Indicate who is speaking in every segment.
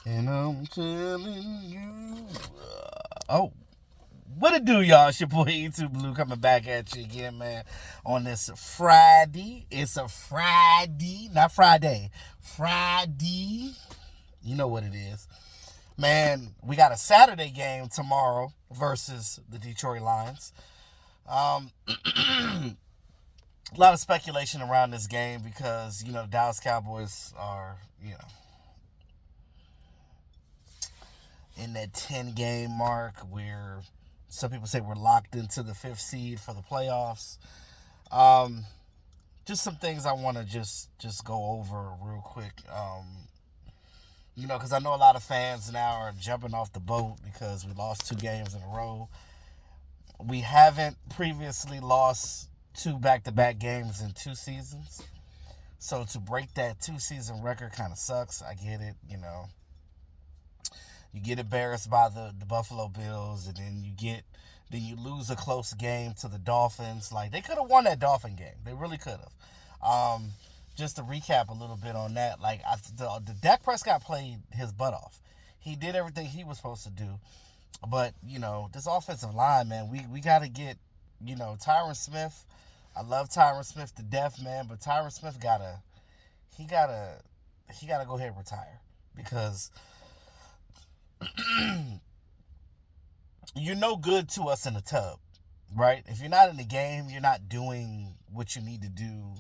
Speaker 1: And I'm telling you. Oh, what it do, y'all? It's your boy YouTube Blue coming back at you again, man. On this Friday. It's a Friday, not Friday. Friday. You know what it is. Man, we got a Saturday game tomorrow versus the Detroit Lions. A lot of speculation around this game because, the Dallas Cowboys are, in that 10 game mark where some people say we're locked into the fifth seed for the playoffs. Just some things I want to just go over real quick. Because I know a lot of fans now are jumping off the boat because we lost 2 games in a row. We haven't previously lost 2 back-to-back games in 2 seasons. So to break that 2-season record kind of sucks. I get it, You get embarrassed by the Buffalo Bills, and then you lose a close game to the Dolphins. Like, they could have won that Dolphin game. They really could have. Just to recap a little bit on that, like the Dak Prescott played his butt off. He did everything he was supposed to do. But, this offensive line, man, we got to get, Tyron Smith. I love Tyron Smith to death, man, but Tyron Smith he gotta go ahead and retire because you're no good to us in the tub, right? If you're not in the game, you're not doing what you need to do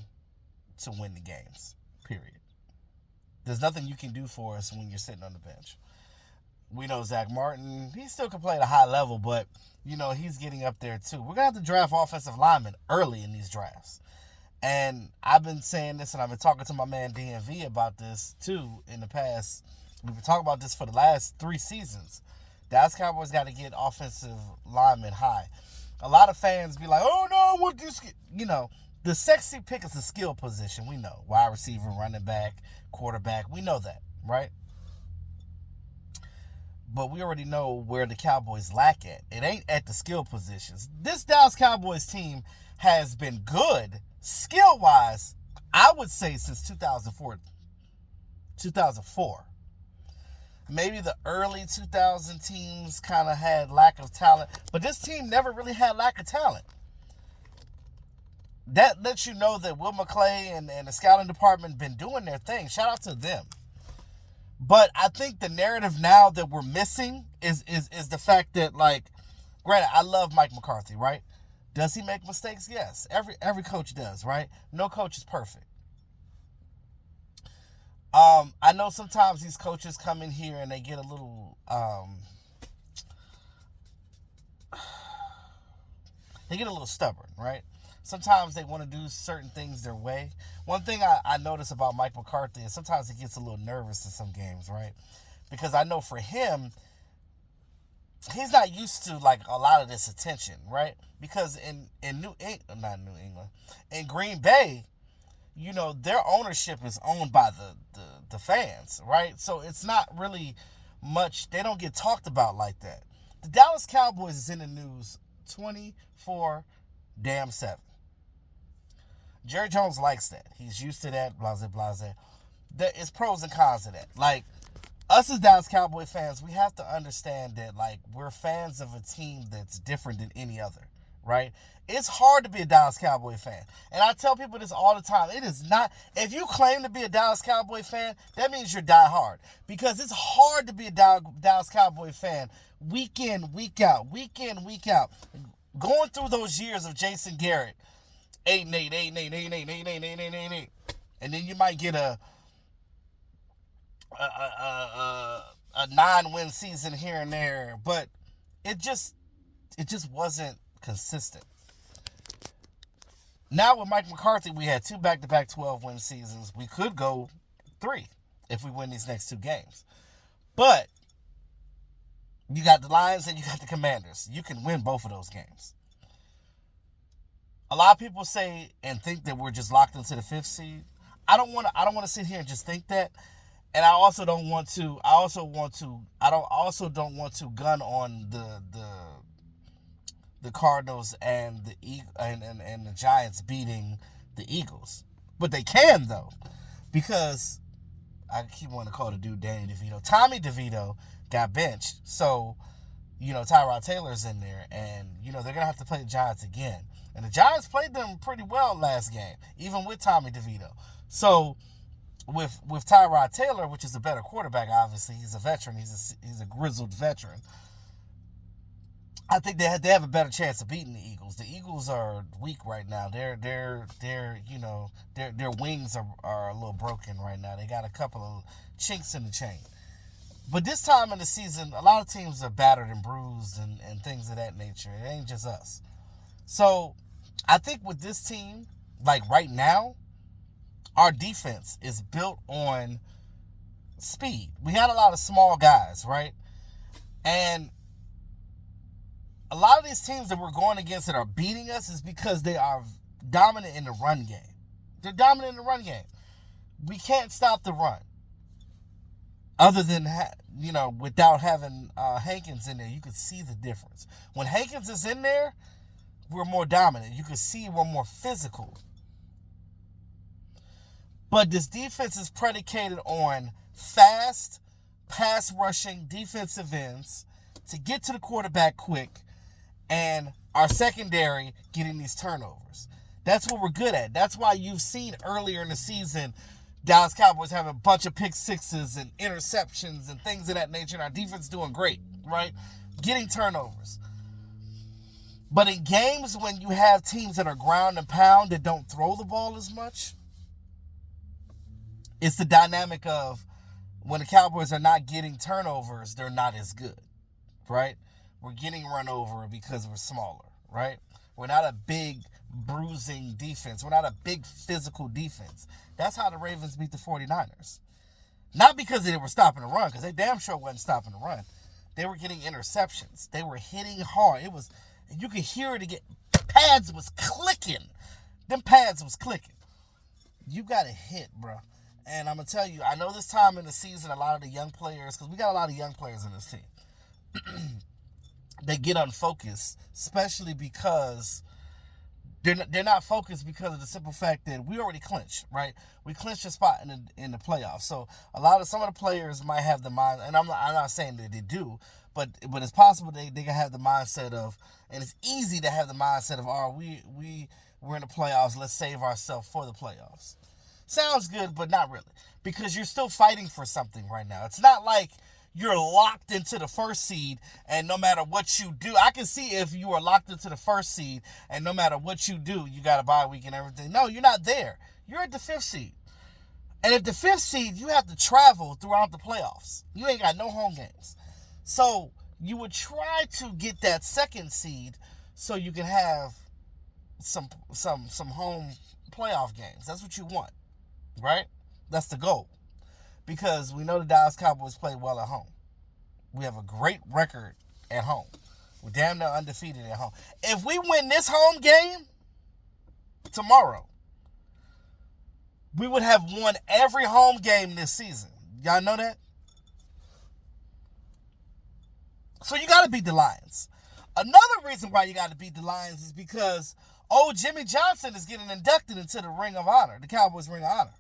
Speaker 1: to win the games, period. There's nothing you can do for us when you're sitting on the bench. We know Zach Martin, he still can play at a high level, but, he's getting up there too. We're going to have to draft offensive linemen early in these drafts. And I've been saying this, and I've been talking to my man DMV about this too in the past. We've been talking about this for the last 3 seasons. Dallas Cowboys got to get offensive linemen high. A lot of fans be like, oh no, what this, the sexy pick is a skill position. We know. Wide receiver, running back, quarterback. We know that, right? But we already know where the Cowboys lack at. It ain't at the skill positions. This Dallas Cowboys team has been good skill-wise, I would say, since 2004. Maybe the early 2000 teams kind of had lack of talent, but this team never really had lack of talent. That lets you know that Will McClay and the scouting department been doing their thing. Shout out to them. But I think the narrative now that we're missing is the fact that, like, granted, I love Mike McCarthy, right? Does he make mistakes? Yes. Every coach does, right? No coach is perfect. I know sometimes these coaches come in here and they get a little stubborn, right? Sometimes they want to do certain things their way. One thing I notice about Mike McCarthy is sometimes he gets a little nervous in some games, right? Because I know for him, he's not used to like a lot of this attention, right? Because in Green Bay, their ownership is owned by the fans, right? So it's not really much. They don't get talked about like that. The Dallas Cowboys is in the news 24/7. Jerry Jones likes that. He's used to that, blase, blase. There's pros and cons to that. Like, us as Dallas Cowboy fans, we have to understand that, like, we're fans of a team that's different than any other, right? It's hard to be a Dallas Cowboy fan. And I tell people this all the time. It is not, if you claim to be a Dallas Cowboy fan, that means you're die hard. Because it's hard to be a Dallas Cowboy fan week in, week out. Going through those years of Jason Garrett, 8-8, 8-8, 8-8, 8-8, 8-8, 8-8. And then you might get a 9-win season here and there, but it just wasn't consistent. Now with Mike McCarthy, we had 2 back-to-back 12-win seasons. We could go 3 if we win these next 2 games. But you got the Lions and you got the Commanders. You can win both of those games. A lot of people say and think that we're just locked into the 5th seed. I don't want to sit here and just think that. And I also don't want to gun on the Cardinals and the Giants beating the Eagles. But they can, though, because I keep wanting to call the dude Danny DeVito. Tommy DeVito got benched. So, Tyrod Taylor's in there. And, they're going to have to play the Giants again. And the Giants played them pretty well last game, even with Tommy DeVito. So, with Tyrod Taylor, which is a better quarterback, obviously, he's a veteran. He's a grizzled veteran. I think they have a better chance of beating the Eagles. The Eagles are weak right now. Their wings are a little broken right now. They got a couple of chinks in the chain. But this time in the season, a lot of teams are battered and bruised and things of that nature. It ain't just us. So I think with this team, like right now, our defense is built on speed. We had a lot of small guys, right? And a lot of these teams that we're going against that are beating us is because they are dominant in the run game. They're dominant in the run game. We can't stop the run. Other than, without having Hankins in there, you could see the difference. When Hankins is in there, we're more dominant. You can see we're more physical. But this defense is predicated on fast, pass-rushing defensive ends to get to the quarterback quick, and our secondary getting these turnovers. That's what we're good at. That's why you've seen earlier in the season Dallas Cowboys having a bunch of pick sixes and interceptions and things of that nature, and our defense doing great, right? Getting turnovers. But in games when you have teams that are ground and pound that don't throw the ball as much, it's the dynamic of when the Cowboys are not getting turnovers, they're not as good, right? We're getting run over because we're smaller, right? We're not a big, bruising defense. We're not a big, physical defense. That's how the Ravens beat the 49ers. Not because they were stopping the run, because they damn sure wasn't stopping the run. They were getting interceptions. They were hitting hard. You could hear it again. Pads was clicking. Them pads was clicking. You got to hit, bro. And I'm going to tell you, I know this time in the season, a lot of the young players, because we got a lot of young players in this team, they get unfocused, especially because they're not focused because of the simple fact that we already clinched, right? We clinched a spot in the playoffs. So some of the players might have the mind, and I'm not saying that they do, but it's possible they can have the mindset of, and it's easy to have the mindset of, we're in the playoffs, let's save ourselves for the playoffs. Sounds good, but not really, because you're still fighting for something right now. It's not like you're locked into the first seed, and no matter what you do, I can see if you are locked into the first seed, and no matter what you do, you got a bye week and everything. No, you're not there. You're at the 5th seed. And at the 5th seed, you have to travel throughout the playoffs. You ain't got no home games. So you would try to get that 2nd seed so you can have some home playoff games. That's what you want, right? That's the goal. Because we know the Dallas Cowboys play well at home. We have a great record at home. We're damn near undefeated at home. If we win this home game tomorrow, we would have won every home game this season. Y'all know that? So you got to beat the Lions. Another reason why you got to beat the Lions is because Jimmy Johnson is getting inducted into the Ring of Honor, the Cowboys Ring of Honor.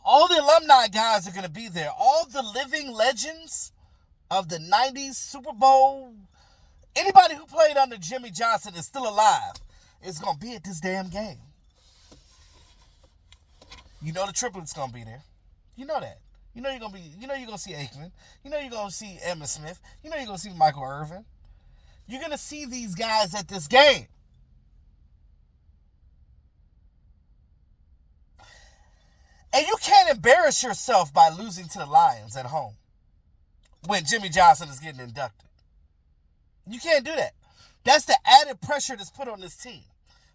Speaker 1: All the alumni guys are going to be there. All the living legends of the 90s Super Bowl, anybody who played under Jimmy Johnson is still alive, is going to be at this damn game. You know the triplets going to be there. You know that. You know you're going to see Aikman. You know you're going to see Emmitt Smith. You know you're going to see Michael Irvin. You're going to see these guys at this game. And you can't embarrass yourself by losing to the Lions at home when Jimmy Johnson is getting inducted. You can't do that. That's the added pressure that's put on this team.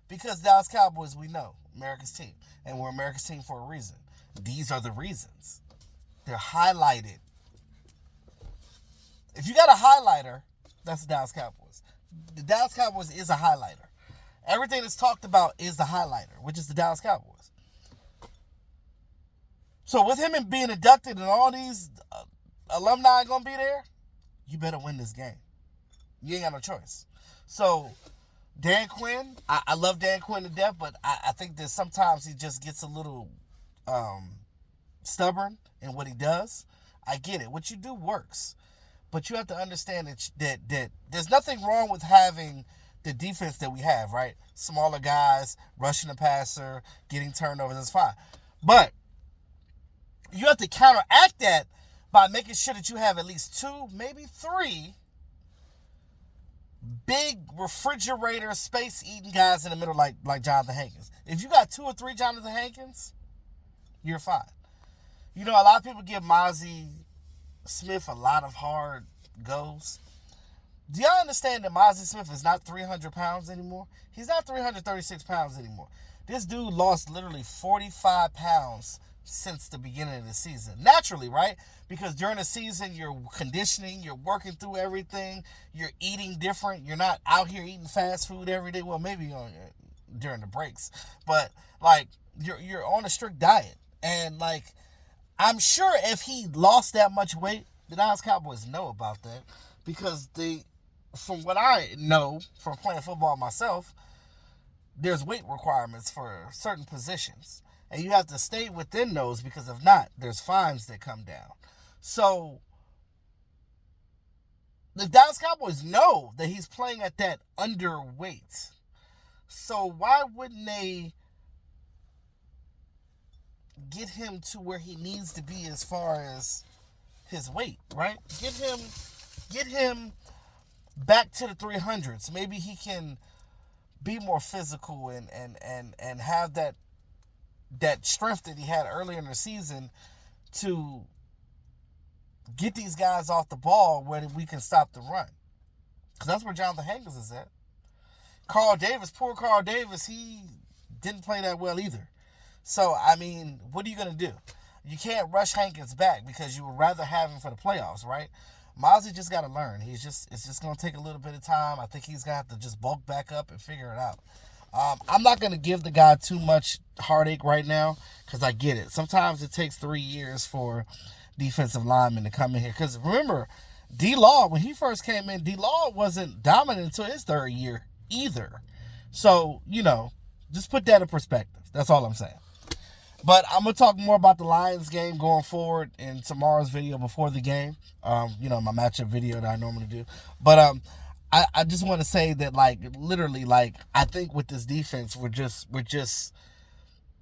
Speaker 1: Because Dallas Cowboys, we know, America's team. And we're America's team for a reason. These are the reasons. They're highlighted. If you got a highlighter, that's the Dallas Cowboys. The Dallas Cowboys is a highlighter. Everything that's talked about is the highlighter, which is the Dallas Cowboys. So with him and being inducted and all these alumni going to be there, you better win this game. You ain't got no choice. So Dan Quinn, I love Dan Quinn to death, but I think that sometimes he just gets a little um, stubborn in what he does. I get it. What you do works. But you have to understand that there's nothing wrong with having the defense that we have, right? Smaller guys, rushing the passer, getting turnovers, that's fine. But you have to counteract that by making sure that you have at least two, maybe three big refrigerator space eating guys in the middle like Jonathan Hankins. If you got two or three Jonathan Hankins, you're fine. You know, a lot of people give Mozzie Smith a lot of hard goes. Do y'all understand that Mozzie Smith is not 300 pounds anymore? He's not 336 pounds anymore. This dude lost literally 45 pounds since the beginning of the season. Naturally, right? Because during the season, you're conditioning, you're working through everything, you're eating different. You're not out here eating fast food every day. Well, maybe during the breaks. But, like, you're on a strict diet. And, like, I'm sure if he lost that much weight, the Dallas Cowboys know about that. Because from what I know from playing football myself, there's weight requirements for certain positions. And you have to stay within those, because if not, there's fines that come down. So the Dallas Cowboys know that he's playing at that underweight. So why wouldn't they get him to where he needs to be as far as his weight, right? Get him back to the 300s. Maybe he can be more physical and have that strength that he had earlier in the season to get these guys off the ball where we can stop the run. Because that's where Jonathan Hankins is at. Poor Carl Davis, he didn't play that well either. So, I mean, what are you going to do? You can't rush Hankins back because you would rather have him for the playoffs, right? Mozzie just got to learn. It's just going to take a little bit of time. I think he's going to have to just bulk back up and figure it out. I'm not going to give the guy too much heartache right now because I get it. Sometimes it takes 3 years for defensive linemen to come in here. Because remember, D-Law, when he first came in, D-Law wasn't dominant until his third year either. So, just put that in perspective. That's all I'm saying. But I'm going to talk more about the Lions game going forward in tomorrow's video before the game. My matchup video that I normally do. But I just want to say that, literally, I think with this defense, we're just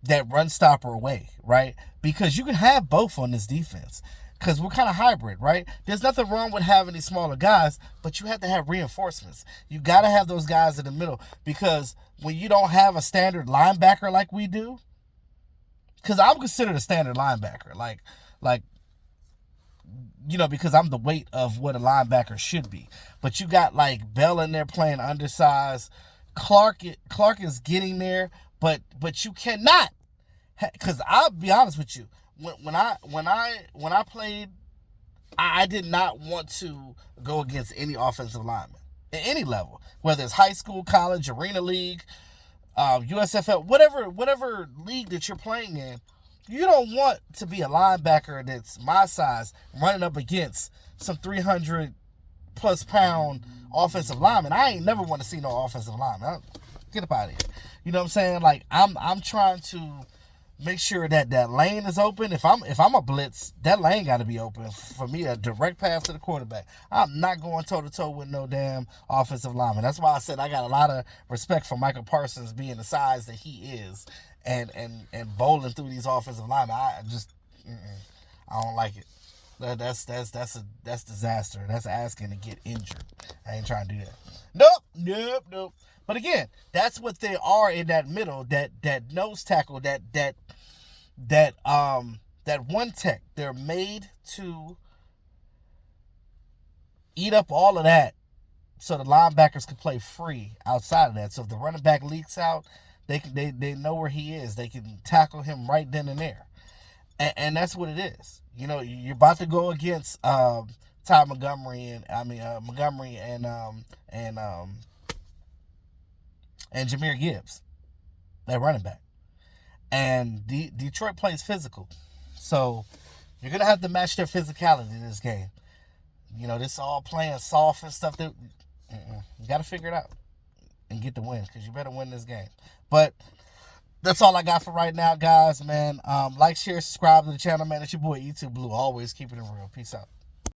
Speaker 1: that run stopper away, right? Because you can have both on this defense. Because we're kind of hybrid, right? There's nothing wrong with having these smaller guys, but you have to have reinforcements. You got to have those guys in the middle. Because when you don't have a standard linebacker like we do, because I'm considered a standard linebacker, because I'm the weight of what a linebacker should be. But you got Bell in there playing undersized. Clark is getting there, but you cannot. Because I'll be honest with you, when I played, I did not want to go against any offensive lineman at any level, whether it's high school, college, arena league, USFL, whatever league that you're playing in. You don't want to be a linebacker that's my size running up against some 300 plus pound offensive lineman. I ain't never want to see no offensive lineman. Get up out of here. You know what I'm saying? I'm trying to make sure that lane is open. If I'm a blitz, that lane got to be open for me, a direct path to the quarterback. I'm not going toe to toe with no damn offensive lineman. That's why I said I got a lot of respect for Michael Parsons being the size that he is and bowling through these offensive linemen. I don't like it. That's disaster. That's asking to get injured. I ain't trying to do that. Nope. But again, that's what they are in that middle, that nose tackle, that one tech. They're made to eat up all of that so the linebackers can play free outside of that. So if the running back leaks out, they know where he is. They can tackle him right then and there. And that's what it is. You're about to go against Ty Montgomery and Jahmyr Gibbs, that running back. And Detroit plays physical. So you're going to have to match their physicality in this game. This all playing soft and stuff. You got to figure it out. and get the win, because you better win this game. But that's all I got for right now, guys, man. Like, share, subscribe to the channel, man. It's your boy, YouTube Blue, always keeping it real. Peace out.